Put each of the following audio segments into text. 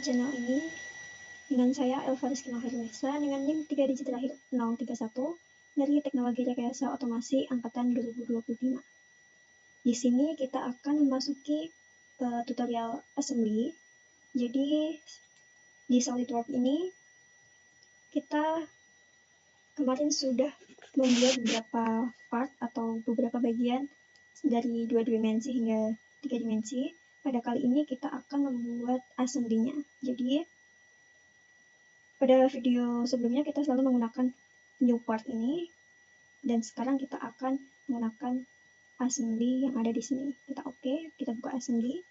channel ini dengan saya Elva Rizky Maharnisa dengan NIM 3 digit terakhir 031 dari Teknologi Rekayasa Otomasi Angkatan 2025. Di sini kita akan memasuki tutorial assembly. Jadi di SolidWorks ini kita kemarin sudah membuat beberapa part atau beberapa bagian dari 2 dimensi hingga 3 dimensi. Pada kali ini kita akan membuat assembly-nya. Jadi pada video sebelumnya kita selalu menggunakan new part ini, dan sekarang kita akan menggunakan assembly yang ada di sini. Kita kita buka assembly.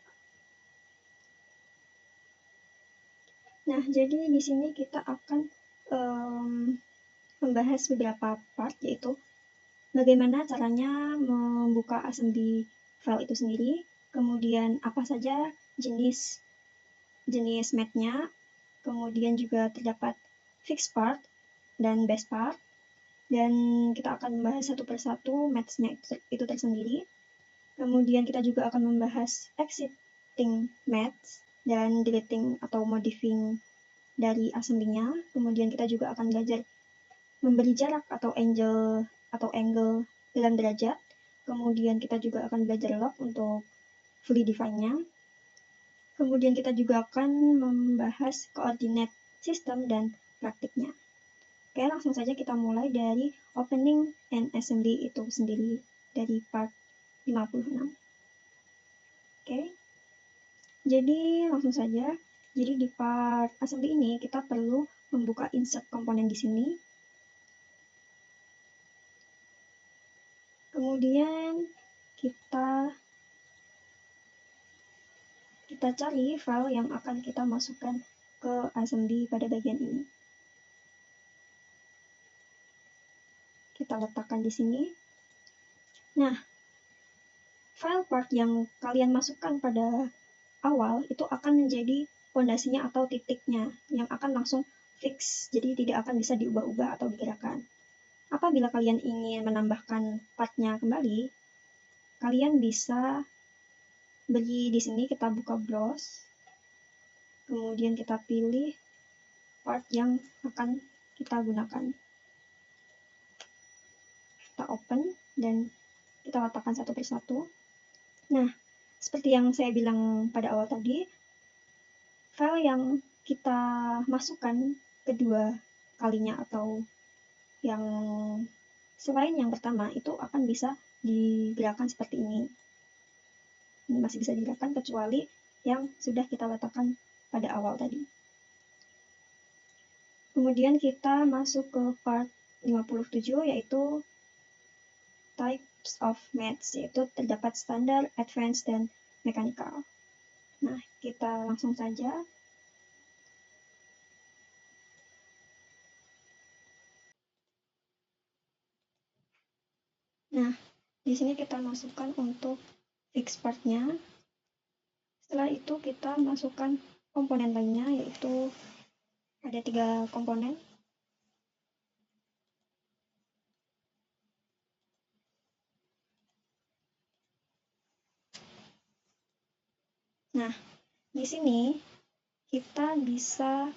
Nah, jadi di sini kita akan membahas beberapa part, yaitu bagaimana caranya membuka assembly file itu sendiri, kemudian apa saja jenis math-nya, kemudian juga terdapat fixed part dan base part, dan kita akan membahas satu persatu maths-nya itu tersendiri. Kemudian kita juga akan membahas exiting maths dan deleting atau modifying dari assembly-nya. Kemudian kita juga akan belajar memberi jarak atau angle dalam derajat. Kemudian kita juga akan belajar log untuk fully define-nya. Kemudian kita juga akan membahas coordinate system dan praktiknya. Oke, langsung saja kita mulai dari opening and assembly itu sendiri dari part 56. Oke, jadi langsung saja. Jadi di part assembly ini kita perlu membuka insert komponen di sini. Kemudian kita cari file yang akan kita masukkan ke assembly pada bagian ini. Kita letakkan di sini. Nah, file part yang kalian masukkan pada awal itu akan menjadi fondasinya atau titiknya yang akan langsung fix, jadi tidak akan bisa diubah-ubah atau digerakkan. Apabila kalian ingin menambahkan partnya kembali, kalian bisa beli di sini. Kita buka browse, kemudian kita pilih part yang akan kita gunakan. Kita open dan kita letakkan satu persatu. Nah, seperti yang saya bilang pada awal tadi, file yang kita masukkan kedua kalinya atau yang selain yang pertama itu akan bisa digerakkan seperti ini. Ini masih bisa digerakkan kecuali yang sudah kita letakkan pada awal tadi. Kemudian kita masuk ke part 57, yaitu types of maths, yaitu terdapat standar, advanced, dan mechanical. Nah, kita langsung saja. Nah, di sini kita masukkan untuk fix part-nya. Setelah itu kita masukkan komponen lainnya, yaitu ada 3 komponen. Nah, di sini kita bisa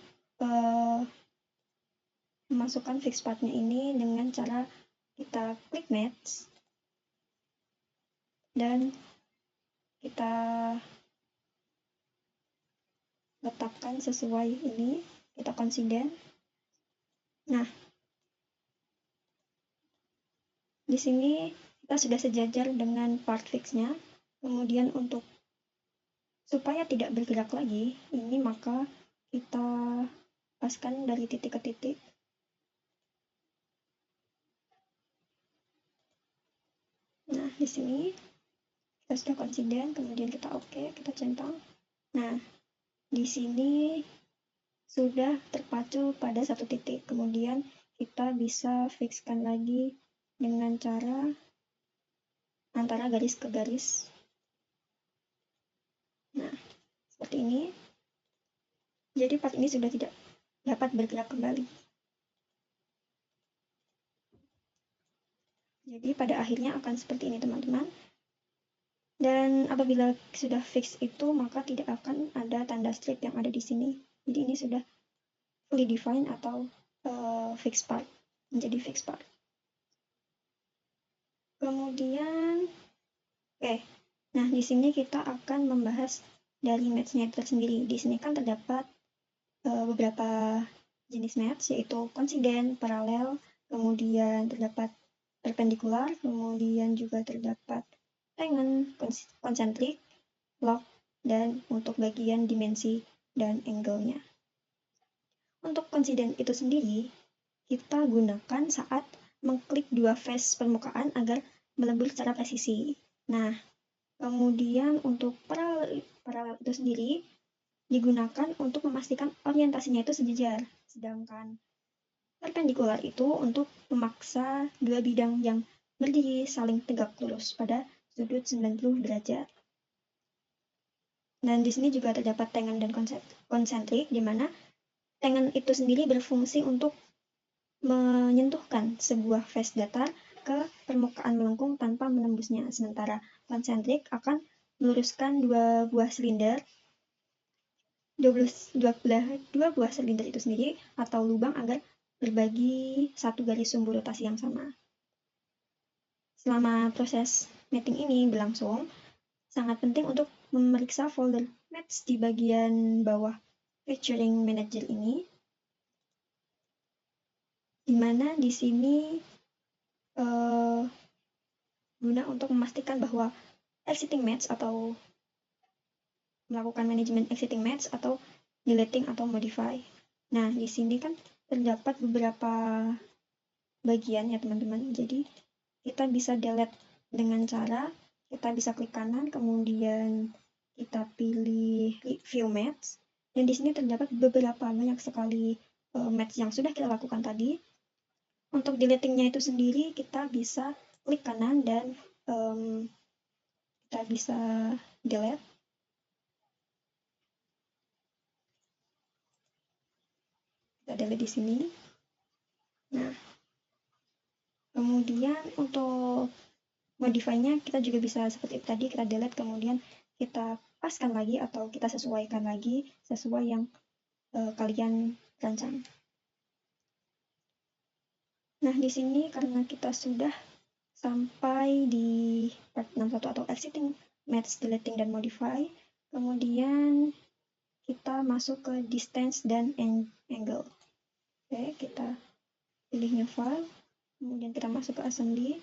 memasukkan fix part-nya ini dengan cara kita klik match dan kita letakkan sesuai ini, kita consider. Nah, di sini kita sudah sejajar dengan part fix-nya. Kemudian untuk supaya tidak bergerak lagi, ini maka kita paskan dari titik ke titik. Nah, di sini kita sudah consider, kemudian kita kita centang. Nah, di sini sudah terpacu pada satu titik. Kemudian kita bisa fixkan lagi dengan cara antara garis ke garis. Nah, seperti ini. Jadi part ini sudah tidak dapat bergerak kembali. Jadi pada akhirnya akan seperti ini, teman-teman. Dan apabila sudah fix itu, maka tidak akan ada tanda strip yang ada di sini. Jadi ini sudah fully defined atau fixed part, menjadi fixed part. Kemudian, nah di sini kita akan membahas dari match-nya itu sendiri. Di sini kan terdapat beberapa jenis match, yaitu coincident, paralel, kemudian terdapat perpendikular, kemudian juga terdapat tangent, concentric, log, dan untuk bagian dimensi dan angle-nya. Untuk coincident itu sendiri, kita gunakan saat mengklik dua face permukaan agar melebur secara presisi. Nah, kemudian untuk paralel itu sendiri digunakan untuk memastikan orientasinya itu sejajar, sedangkan perpendikular itu untuk memaksa dua bidang yang berdiri saling tegak lurus pada sudut 90 derajat. Dan di sini juga terdapat tangent dan konsentrik, di mana tangent itu sendiri berfungsi untuk menyentuhkan sebuah face datar ke permukaan melengkung tanpa menembusnya, sementara konsentrik akan meluruskan dua buah silinder itu sendiri atau lubang agar berbagi satu garis sumbu rotasi yang sama. Selama proses mapping ini berlangsung, sangat penting untuk memeriksa folder match di bagian bawah featuring manager ini, di mana di sini guna untuk memastikan bahwa exiting match atau melakukan manajemen exiting match atau deleting atau modify. Nah, di sini kan terdapat beberapa bagian ya teman-teman. Jadi kita bisa delete dengan cara kita bisa klik kanan, kemudian kita pilih view match, dan di sini terdapat beberapa banyak sekali match yang sudah kita lakukan tadi. Untuk deletingnya itu sendiri kita bisa klik kanan dan kita bisa delete. Kita delete di sini. Nah, kemudian untuk modify-nya kita juga bisa seperti tadi, kita delete kemudian kita paskan lagi atau kita sesuaikan lagi sesuai yang kalian rancang. Nah, di sini karena kita sudah sampai di part 61 atau exiting, match, deleting, dan modify, kemudian kita masuk ke distance dan angle. Oke, kita pilih new file, kemudian kita masuk ke assembly.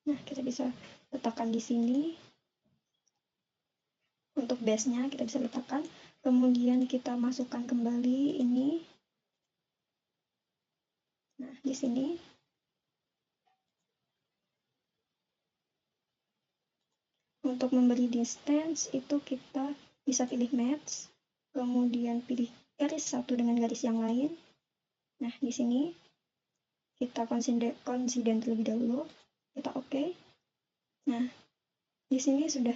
Nah, kita bisa letakkan di sini. Untuk base-nya kita bisa letakkan. Kemudian kita masukkan kembali ini. Nah, di sini. Untuk memberi distance itu kita bisa pilih match, kemudian pilih garis satu dengan garis yang lain. Nah, di sini kita consider terlebih dahulu. Kita oke. Nah, di sini sudah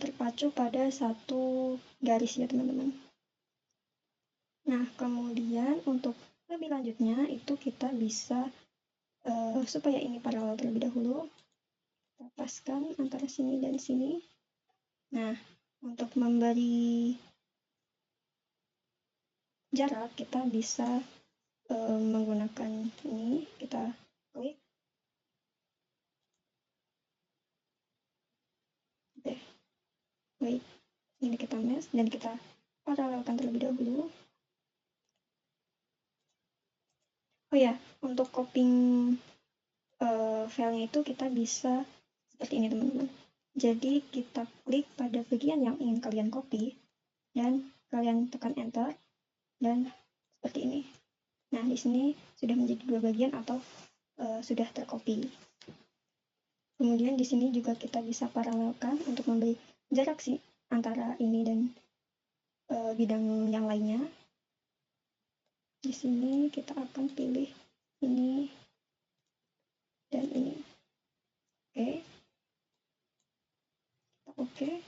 terpacu pada satu garis ya teman-teman. Nah, kemudian untuk lebih lanjutnya itu kita bisa supaya ini paralel terlebih dahulu, kita paskan antara sini dan sini. Nah, untuk memberi jarak kita bisa menggunakan ini, kita klik. Oke, wait, ini kita mesh dan kita paralelkan terlebih dahulu. Oh ya, untuk copying filenya itu kita bisa seperti ini teman-teman. Jadi kita klik pada bagian yang ingin kalian copy dan kalian tekan enter dan seperti ini. Nah, di sini sudah menjadi dua bagian atau sudah tercopy. Kemudian di sini juga kita bisa paralelkan untuk memberi jarak sih antara ini dan bidang yang lainnya. Di sini kita akan pilih ini dan ini. Oke. Oke.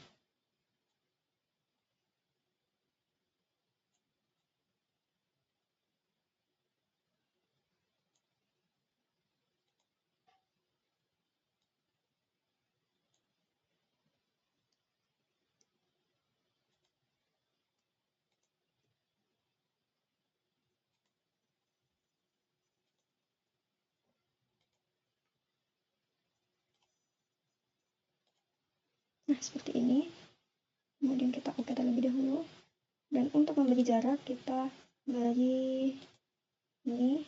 Nah, seperti ini. Kemudian kita oke terlebih dahulu. Dan untuk membagi jarak, kita bagi ini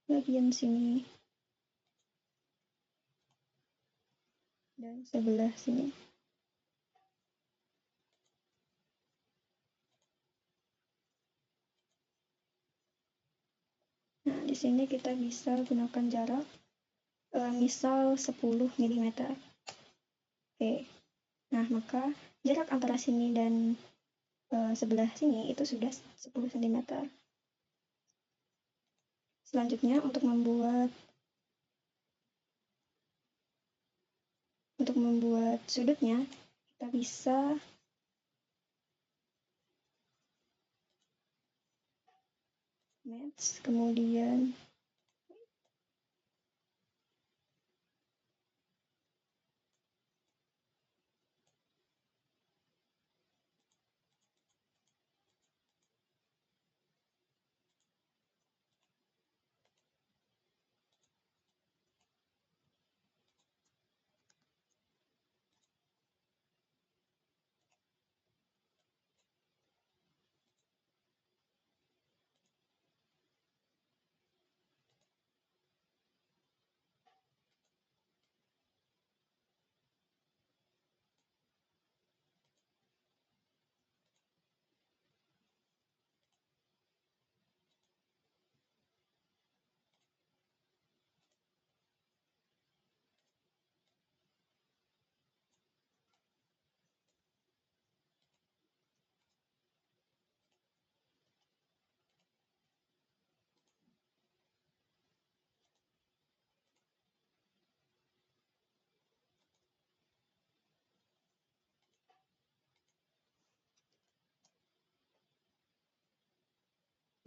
bagian sini dan sebelah sini. Nah, di sini kita bisa gunakan jarak misal 10 mm. Oke. Nah, maka jarak antara sini dan sebelah sini itu sudah 10 cm. Selanjutnya untuk membuat sudutnya, kita bisa match, kemudian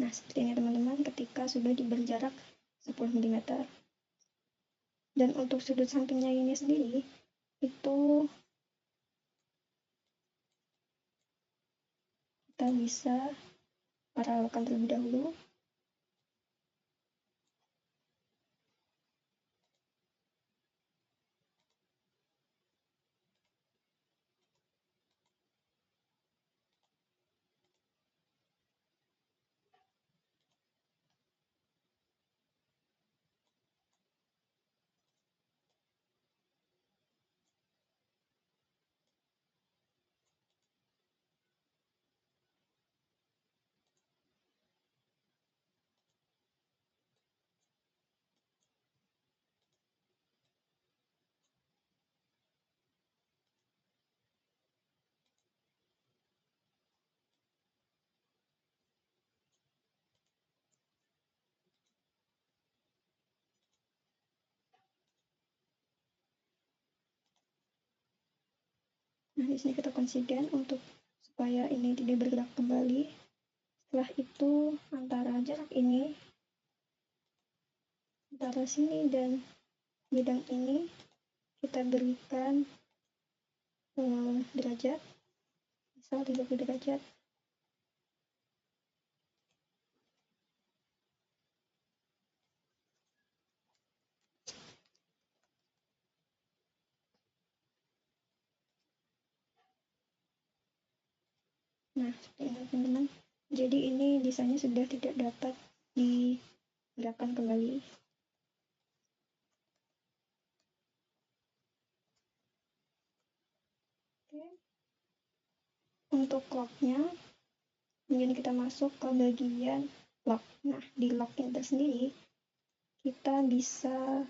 nah seperti ini teman-teman ketika sudah diberi jarak 10 mm. Dan untuk sudut sampingnya ini sendiri itu kita bisa paralelkan terlebih dahulu. Nah, di sini kita konsisten untuk supaya ini tidak bergerak kembali. Setelah itu antara jarak ini, antara sini dan bidang ini kita berikan derajat, misal 30 derajat. Nah, seperti ini teman-teman. Jadi ini desainnya sudah tidak dapat digerakkan kembali. Oke. Untuk locknya, kemudian kita masuk ke bagian lock. Nah, di lock ini tersendiri, kita bisa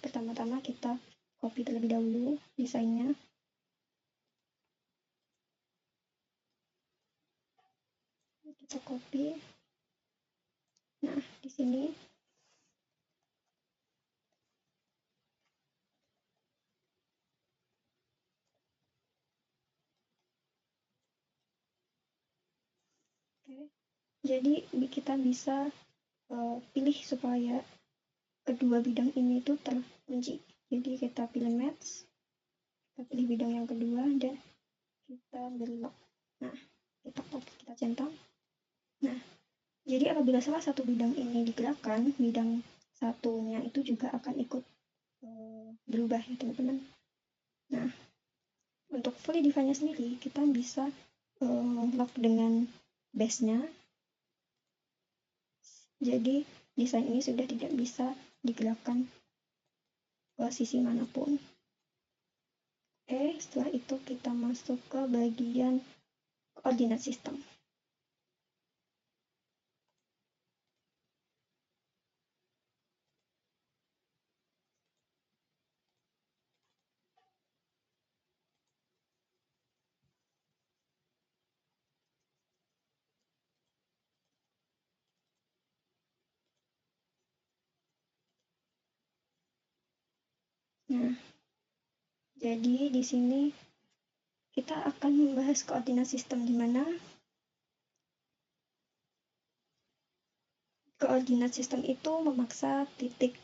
pertama-tama kita copy terlebih dahulu desainnya. Kita copy. Nah, di sini Oke. Jadi kita bisa pilih supaya kedua bidang ini itu terkunci. Jadi kita pilih match, kita pilih bidang yang kedua dan kita belok. Nah, kita centang. Nah, jadi apabila salah satu bidang ini digerakkan, bidang satunya itu juga akan ikut berubah ya teman-teman. Nah, untuk fully define-nya sendiri, kita bisa lock dengan base-nya. Jadi, desain ini sudah tidak bisa digerakkan ke sisi manapun. Oke, setelah itu kita masuk ke bagian koordinat sistem. Nah, jadi di sini kita akan membahas koordinat sistem di mana koordinat sistem itu memaksa titik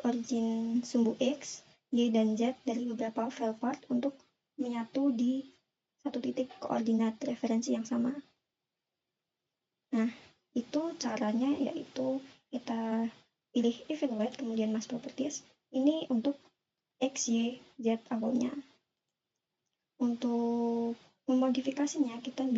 origin sumbu X, Y, dan Z dari beberapa file part untuk menyatu di satu titik koordinat referensi yang sama. Nah, itu caranya yaitu kita pilih evaluate, kemudian mass properties. Ini untuk X, Y, Z awalnya. Untuk memodifikasinya, kita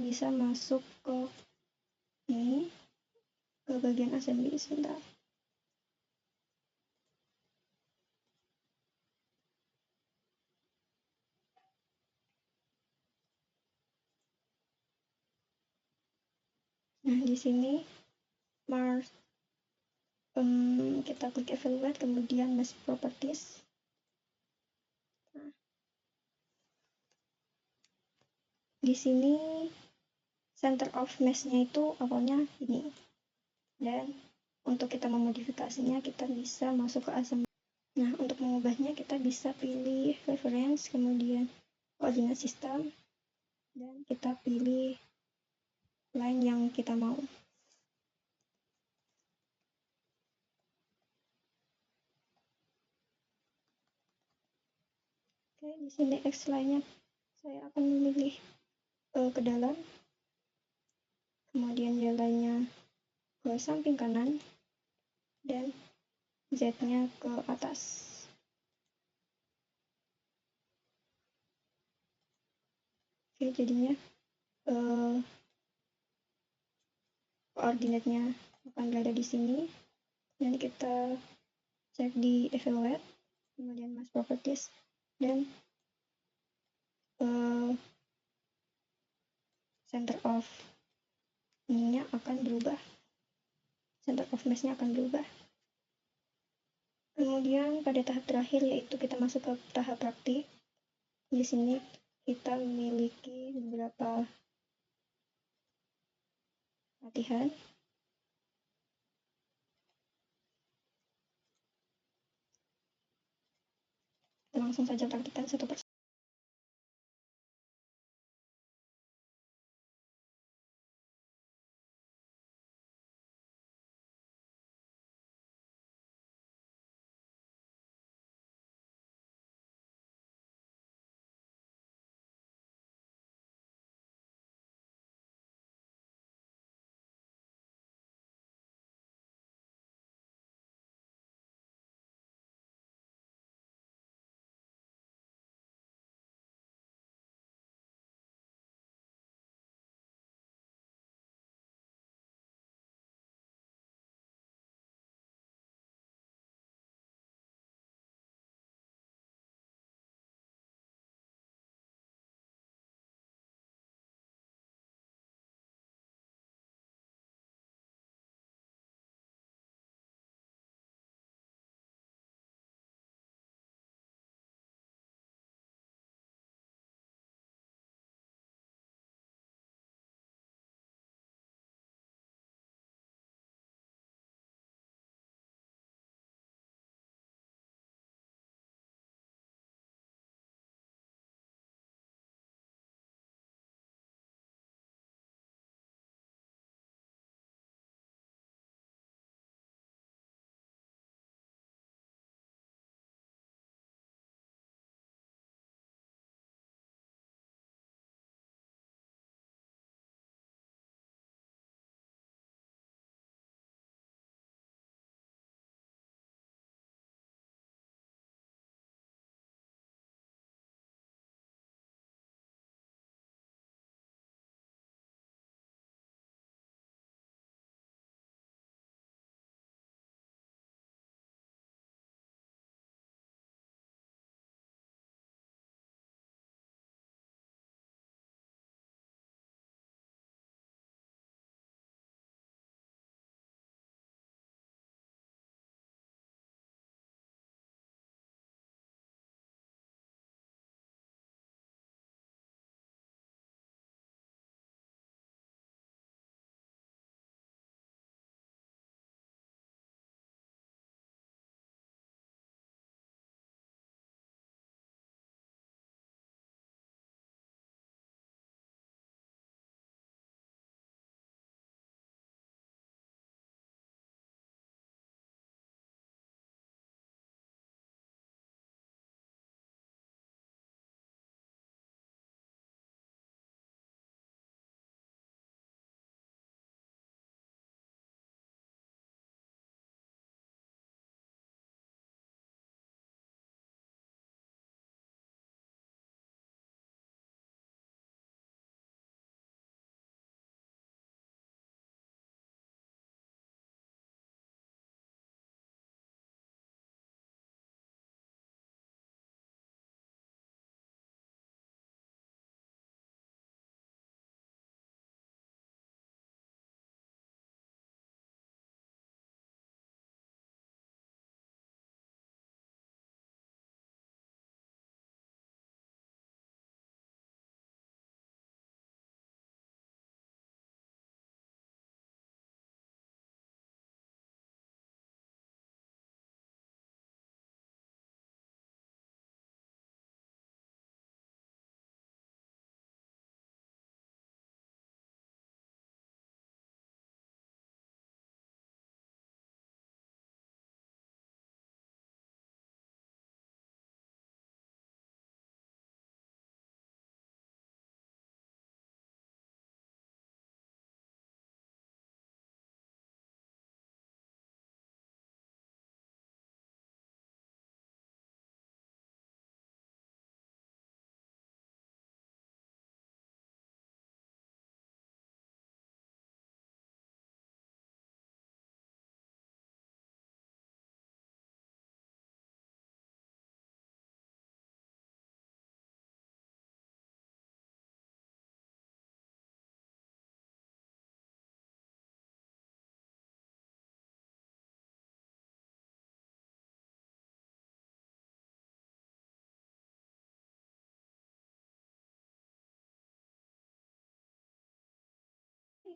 bisa masuk ke ini, ke bagian assembly sebentar. Nah, di sini kita klik evaluate, kemudian mass properties. Nah, di sini center of mass-nya itu awalnya ini. Dan untuk kita memodifikasinya, kita bisa masuk ke assembly. Nah, untuk mengubahnya kita bisa pilih reference, kemudian koordinat sistem, dan kita pilih line yang kita mau. Oke, di sini X line-nya saya akan memilih ke dalam, kemudian jalannya ke samping kanan, dan Z-nya ke atas. Oke, jadinya koordinatnya akan berada di sini. Dan kita cek di evaluate, kemudian mass properties, dan center of ininya akan berubah. Center of mass-nya akan berubah. Kemudian pada tahap terakhir yaitu kita masuk ke tahap praktik. Di sini kita memiliki beberapa latihan. Langsung saja praktikkan satu persatu.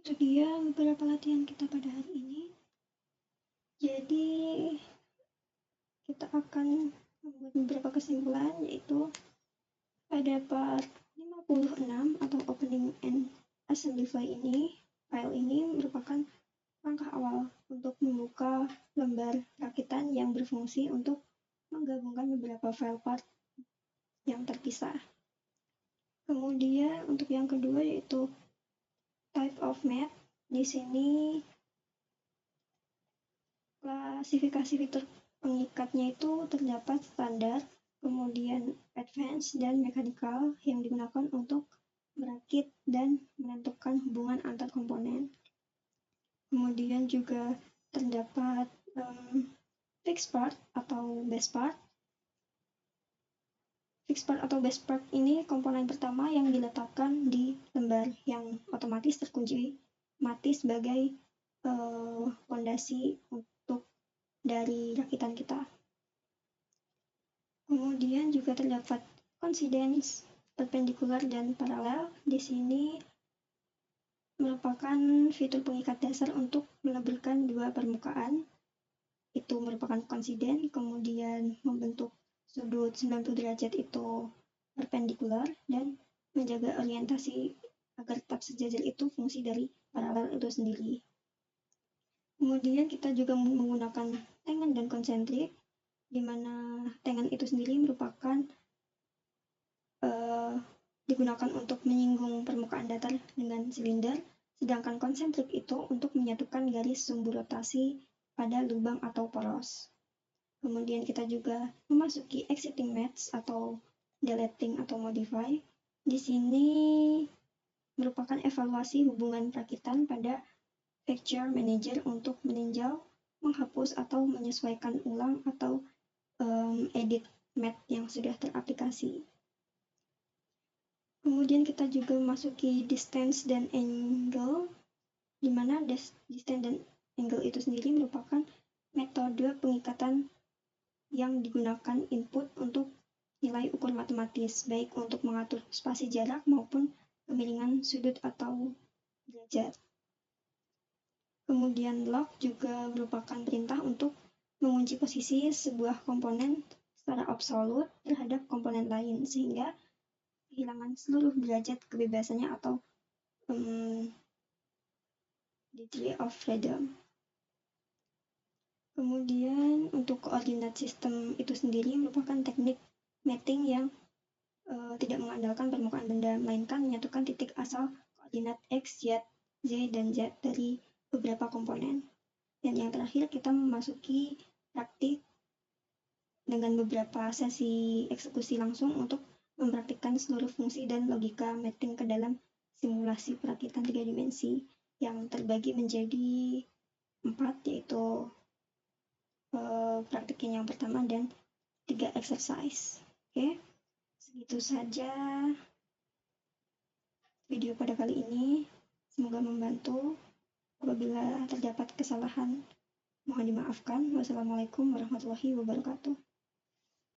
itu dia beberapa latihan kita pada hari ini. Jadi kita akan membuat beberapa kesimpulan, yaitu pada part 56 atau opening and assembly file ini merupakan langkah awal untuk membuka lembar rakitan yang berfungsi untuk menggabungkan beberapa file part yang terpisah. Kemudian untuk yang kedua yaitu type of mat. Di sini klasifikasi fitur pengikatnya itu terdapat standar, kemudian advance dan mechanical yang digunakan untuk merakit dan menentukan hubungan antar komponen. Kemudian juga terdapat fixed part atau base part. Fixed part atau base part ini komponen pertama yang diletakkan di lembar yang otomatis terkunci mati sebagai fondasi untuk dari rakitan kita. Kemudian juga terdapat coincidence, perpendicular, dan paralel. Di sini merupakan fitur pengikat dasar untuk melabelkan dua permukaan. Itu merupakan coincident, kemudian membentuk sudut 90 derajat itu perpendicular, dan menjaga orientasi agar tetap sejajar itu fungsi dari paralel itu sendiri. Kemudian kita juga menggunakan tangen dan konsentrik, di mana tangen itu sendiri merupakan digunakan untuk menyinggung permukaan datar dengan silinder, sedangkan konsentrik itu untuk menyatukan garis sumbu rotasi pada lubang atau poros. Kemudian kita juga memasuki exiting match atau deleting atau modify. Di sini merupakan evaluasi hubungan rakitan pada Feature Manager untuk meninjau, menghapus, atau menyesuaikan ulang atau edit mat yang sudah teraplikasi. Kemudian kita juga memasuki distance dan angle, di mana distance dan angle itu sendiri merupakan metode pengikatan yang digunakan input untuk nilai ukur matematis, baik untuk mengatur spasi jarak maupun kemiringan sudut atau derajat. Kemudian lock juga merupakan perintah untuk mengunci posisi sebuah komponen secara absolut terhadap komponen lain, sehingga kehilangan seluruh derajat kebebasannya atau degree of freedom. Kemudian untuk koordinat sistem itu sendiri merupakan teknik mapping yang tidak mengandalkan permukaan benda, melainkan menyatukan titik asal koordinat X, Y, Z, dan Z dari beberapa komponen. Dan yang terakhir kita memasuki praktik dengan beberapa sesi eksekusi langsung untuk mempraktikkan seluruh fungsi dan logika mapping ke dalam simulasi perakitan 3 dimensi yang terbagi menjadi 4, yaitu praktikin yang pertama dan 3 exercise. Oke, segitu saja video pada kali ini. Semoga membantu. Apabila terdapat kesalahan, mohon dimaafkan. Wassalamualaikum warahmatullahi wabarakatuh.